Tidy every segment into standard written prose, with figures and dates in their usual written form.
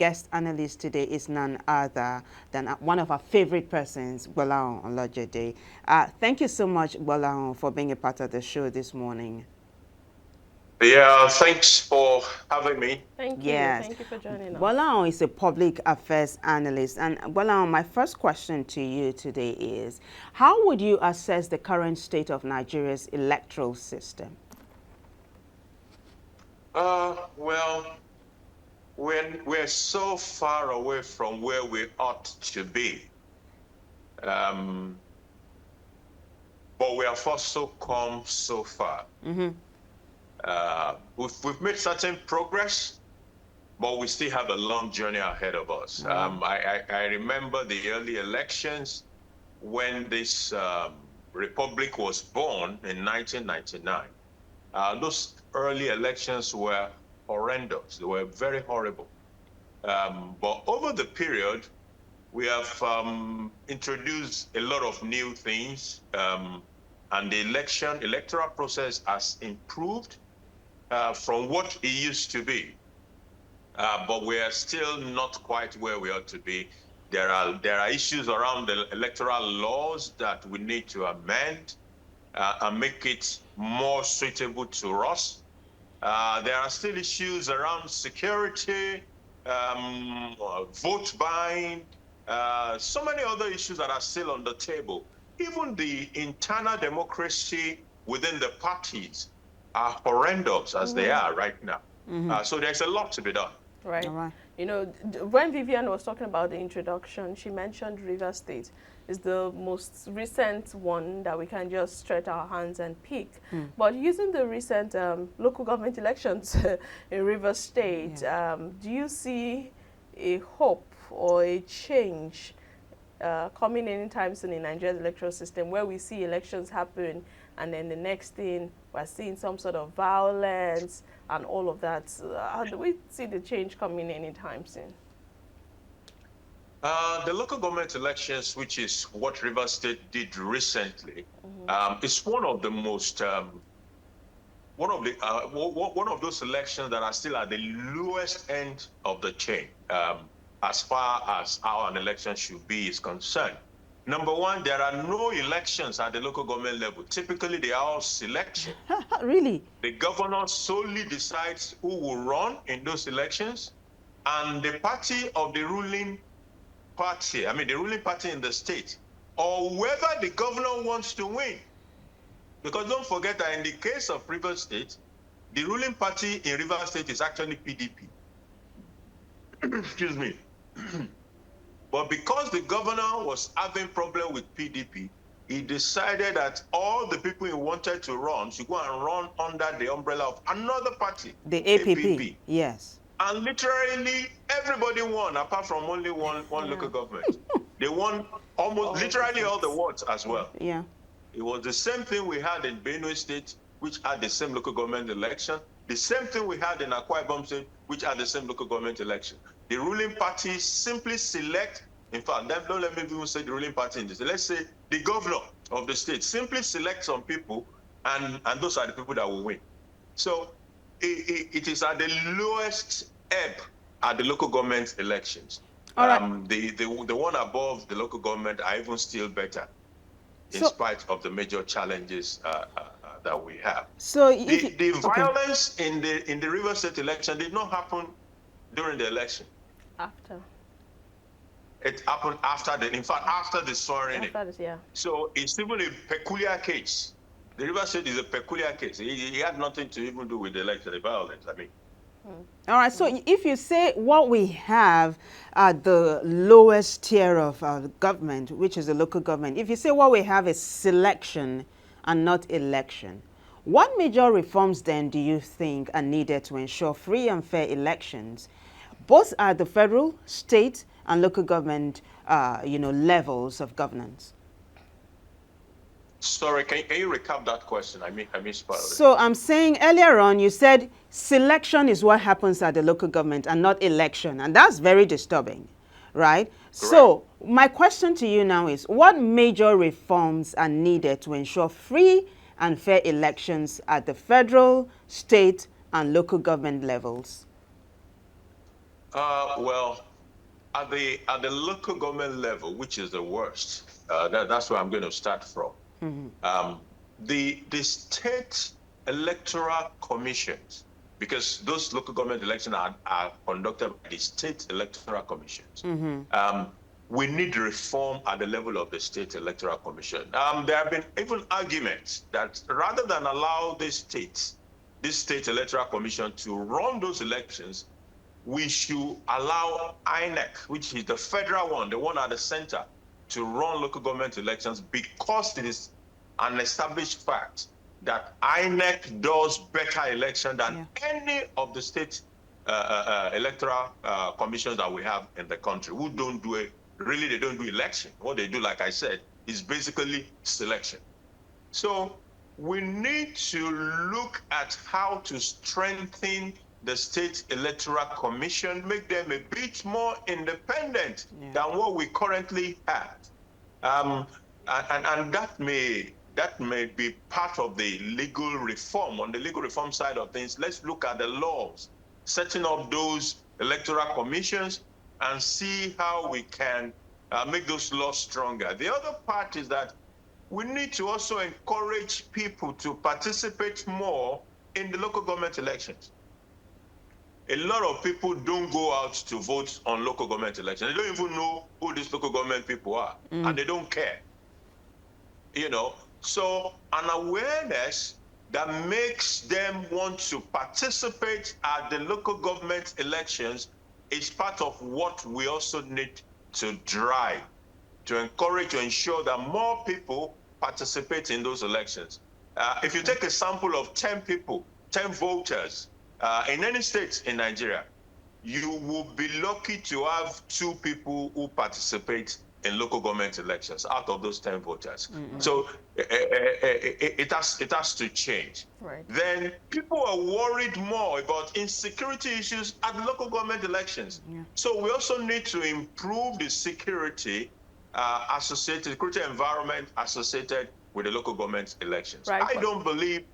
guest analyst today is none other than one of our favorite persons, Gbolahan Olojede. Thank you so much, Gbolahan, for being a part of the show this morning. Yeah, thanks for having me. Thank you. Yes. Thank you for joining us. Gbolahan is a public affairs analyst. And Gbolahan, my first question to you today is, how would you assess the current state of Nigeria's electoral system? Well, we're so far away from where we ought to be. But we have also come so far. We've made certain progress, but we still have a long journey ahead of us. I remember the early elections when this republic was born in 1999. Those early elections were horrendous. They were very horrible. But over the period, we have introduced a lot of new things, and the electoral process has improved from what it used to be. But we are still not quite where we ought to be. There are issues around the electoral laws that we need to amend and make it more suitable to us. There are still issues around security, vote buying, so many other issues that are still on the table. Even the internal democracy within the parties are horrendous as they are right now. So there's a lot to be done. Right. All right. You know, when Vivian was talking about the introduction, she mentioned River State is the most recent one that we can just stretch our hands and pick. But using the recent local government elections in River State, do you see a hope or a change coming anytime soon in Nigeria's electoral system, where we see elections happen and then the next thing we're seeing some sort of violence and all of that? How do we see the change coming anytime soon? The local government elections, which is what River State did recently, is one of the most one of those elections that are still at the lowest end of the chain, as far as how an election should be is concerned. Number one, there are no elections at the local government level. Typically, they are all selection. Really? The governor solely decides who will run in those elections, and the party of the ruling party, the ruling party in the state, or whoever the governor wants to win. Because don't forget that in the case of River State, the ruling party in River State is actually PDP. Excuse me. But because the governor was having problem with PDP, he decided that all the people he wanted to run should go and run under the umbrella of another party, The APP. Yes. And literally everybody won, apart from only one local government. They won almost literally all the wards as well. Yeah. It was the same thing we had in Benue State, which had the same local government election. The same thing we had in Akwa Ibom State, which had the same local government election. The ruling party simply select, in fact, don't let me even say the ruling party in this. Let's say the governor of the state simply select some people, and those are the people that will win. So it is at the lowest ebb at the local government elections. All right. The one above the local government are even still better, in spite of the major challenges that we have. So the violence in the River State election did not happen during the election. After. It happened after the swearing in. Yeah. So it's even a peculiar case. The River State is a peculiar case. He had nothing to even do with the election, the violence, All right, so if you say what we have at the lowest tier of government, which is the local government, if you say what we have is selection and not election, what major reforms then do you think are needed to ensure free and fair elections, both at the federal, state, and local government, levels of governance? Sorry, can you recap that question? I missed part of it. So I'm saying earlier on, you said selection is what happens at the local government and not election. And that's very disturbing, right? Correct. So my question to you now is, what major reforms are needed to ensure free and fair elections at the federal, state, and local government levels? Well, at the local government level, which is the worst, that's where I'm going to start from. The state electoral commissions, because those local government elections are conducted by the state electoral commissions. We need reform at the level of the state electoral commission. There have been even arguments that rather than allow this state electoral commission to run those elections, we should allow INEC, which is the federal one, the one at the center, to run local government elections, because it is an established fact that INEC does better election than any of the state electoral commissions that we have in the country, who don't do it. Really, they don't do election. What they do, like I said, is basically selection. So we need to look at how to strengthen the state electoral commission, make them a bit more independent than what we currently have. And that may be part of the legal reform. On the legal reform side of things, let's look at the laws, setting up those electoral commissions, and see how we can make those laws stronger. The other part is that we need to also encourage people to participate more in the local government elections. A lot of people don't go out to vote on local government elections. They don't even know who these local government people are, and they don't care. So an awareness that makes them want to participate at the local government elections is part of what we also need to drive, to encourage, to ensure that more people participate in those elections. If you take a sample of 10 people, 10 voters, in any state in Nigeria, you will be lucky to have 2 people who participate in local government elections out of those 10 voters. So it has to change. Right. Then people are worried more about insecurity issues at local government elections. So we also need to improve the security security environment associated with the local government elections. Right. I don't believe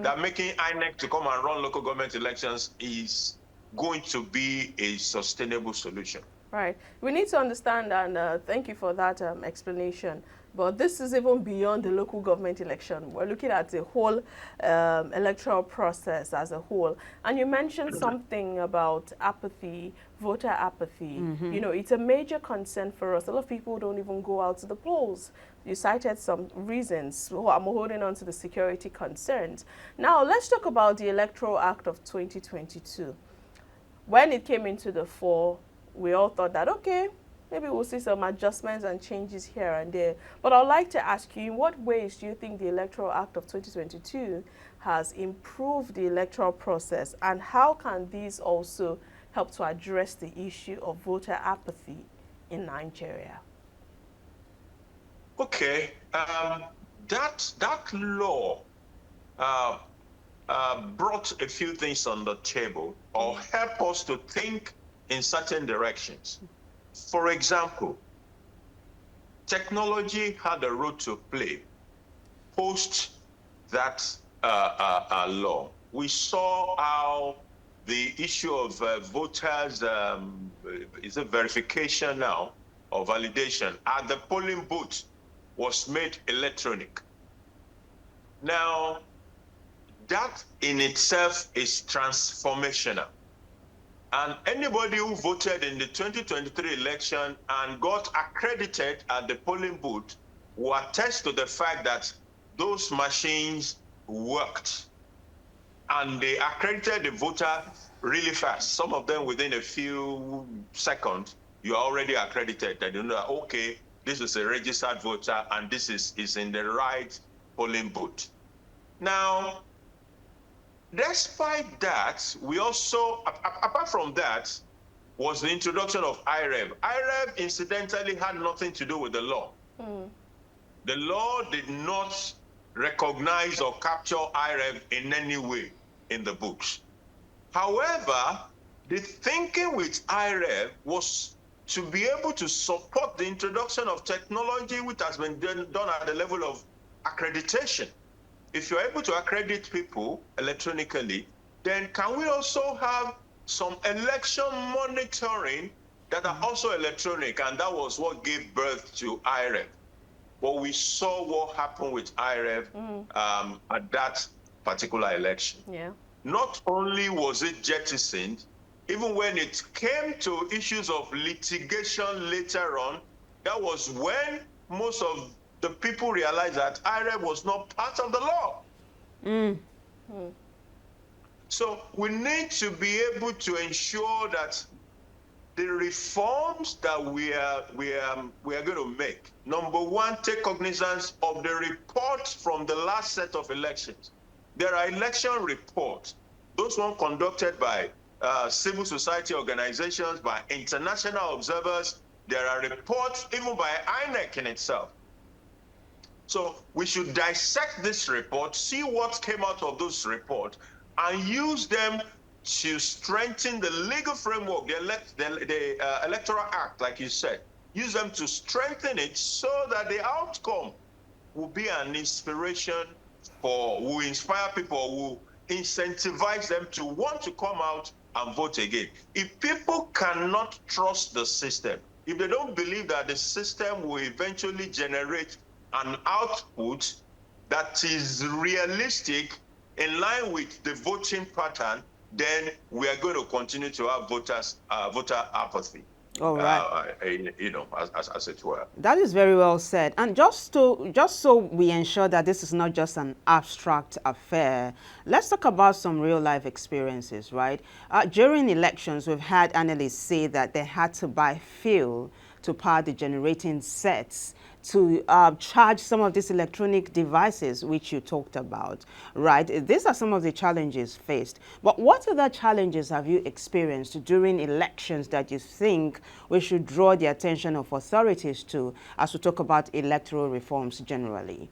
that making INEC to come and run local government elections is going to be a sustainable solution. Right. We need to understand, and thank you for that explanation, but this is even beyond the local government election. We're looking at the whole electoral process as a whole. And you mentioned something about apathy, voter apathy. It's a major concern for us. A lot of people don't even go out to the polls. You cited some reasons. I'm holding on to the security concerns. Now, let's talk about the Electoral Act of 2022. When it came into the fore, we all thought that, okay, maybe we'll see some adjustments and changes here and there. But I'd like to ask you, in what ways do you think the Electoral Act of 2022 has improved the electoral process, and how can these also help to address the issue of voter apathy in Nigeria? Okay, that law brought a few things on the table, or helped us to think in certain directions. For example, technology had a role to play post that law. We saw how the issue of voters, is a verification now, or validation at the polling booth was made electronic. Now, that in itself is transformational. And anybody who voted in the 2023 election and got accredited at the polling booth will attest to the fact that those machines worked. And they accredited the voter really fast. Some of them within a few seconds, you are already accredited. That you know, okay, this is a registered voter and this is in the right polling booth. Now, despite that, we also, apart from that, was the introduction of IREV. IREV, incidentally, had nothing to do with the law. The law did not recognize or capture IREV in any way in the books. However, the thinking with IREV was to be able to support the introduction of technology which has been done at the level of accreditation. If you're able to accredit people electronically, then can we also have some election monitoring that are also electronic, and that was what gave birth to IREV. But we saw what happened with IREV at that particular election. Yeah. Not only was it jettisoned, even when it came to issues of litigation later on, that was when most of the people realized that IREV was not part of the law. So we need to be able to ensure that the reforms that we are going to make. Number one, take cognizance of the reports from the last set of elections. There are election reports, those ones conducted by civil society organizations, by international observers. There are reports even by INEC in itself. So we should dissect this report, see what came out of those reports, and use them to strengthen the legal framework, the Electoral Act, like you said. Use them to strengthen it so that the outcome will be an inspiration will inspire people, will incentivize them to want to come out and vote again. If people cannot trust the system, if they don't believe that the system will eventually generate an output that is realistic in line with the voting pattern, then we are going to continue to have voter apathy. All right. As it were. That is very well said. And just so we ensure that this is not just an abstract affair, let's talk about some real life experiences, right? During elections, we've had analysts say that they had to buy fuel to power the generating sets to charge some of these electronic devices which you talked about, right? These are some of the challenges faced. But what other challenges have you experienced during elections that you think we should draw the attention of authorities to as we talk about electoral reforms generally?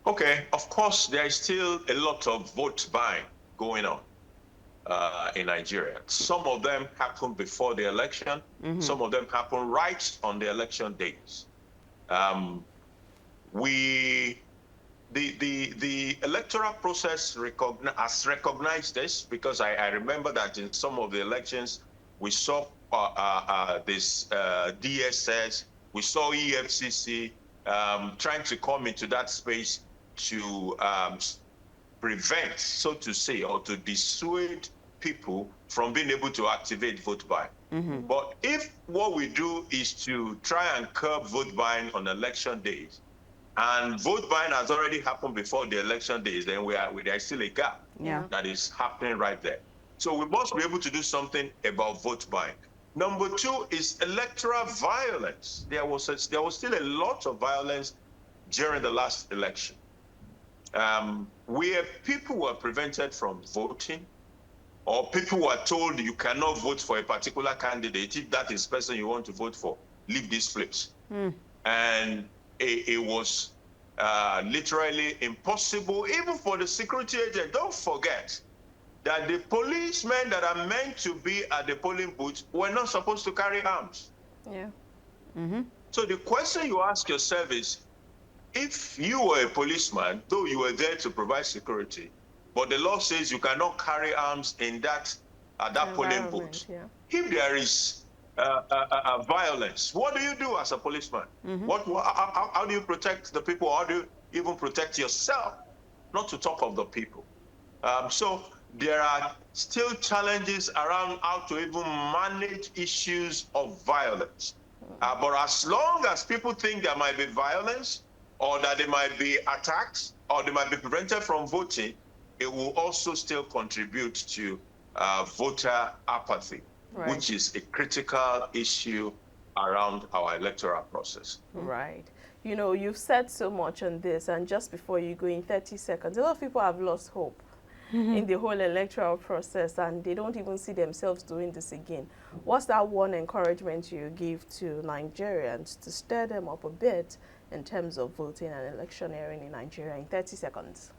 Okay, of course, there is still a lot of vote buying going on in Nigeria. Some of them happen before the election. Some of them happen right on the election days. The electoral process has recognized this, because I remember that in some of the elections we saw this DSS, we saw EFCC trying to come into that space to prevent, so to say, or to dissuade people from being able to activate vote buying. But if what we do is to try and curb vote buying on election days, and vote buying has already happened before the election days, then there is still a gap that is happening right there. So we must be able to do something about vote buying. Number two is electoral violence. There was still a lot of violence during the last election, where people were prevented from voting, or people were told you cannot vote for a particular candidate. If that is the person you want to vote for, leave this place. And it was literally impossible, even for the security agent. Don't forget that the policemen that are meant to be at the polling booth were not supposed to carry arms. Yeah. So the question you ask yourself is, if you were a policeman, though you were there to provide security, but the law says you cannot carry arms in that polling booth. Yeah. If there is violence, what do you do as a policeman? How do you protect the people? How do you even protect yourself? Not to talk of the people. So there are still challenges around how to even manage issues of violence. But as long as people think there might be violence, or that they might be attacked, or they might be prevented from voting, it will also still contribute to voter apathy, which is a critical issue around our electoral process. Right. You know, you've said so much on this, and just before you go in 30 seconds, a lot of people have lost hope in the whole electoral process, and they don't even see themselves doing this again. What's that one encouragement you give to Nigerians to stir them up a bit in terms of voting and electioneering in Nigeria in 30 seconds?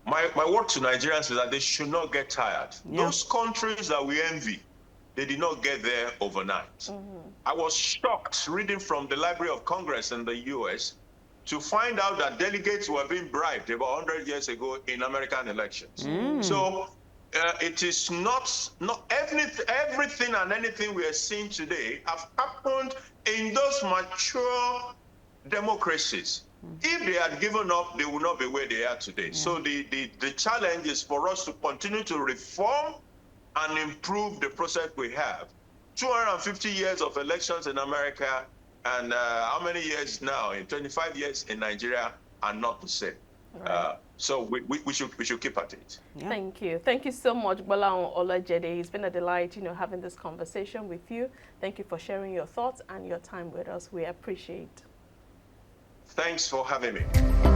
My word to Nigerians is that they should not get tired. Those countries that we envy, they did not get there overnight. I was shocked reading from the Library of Congress in the US to find out that delegates were being bribed about 100 years ago in American elections. So it is not everything and anything we are seeing today have happened in those mature democracies. If they had given up, they would not be where they are today. So the challenge is for us to continue to reform and improve the process we have. 250 years of elections in America, and how many years now? In 25 years in Nigeria are not the same. Right. So we should keep at it. Yeah. Thank you so much, Gbolahan Olojede. It's been a delight, having this conversation with you. Thank you for sharing your thoughts and your time with us. We appreciate. Thanks for having me.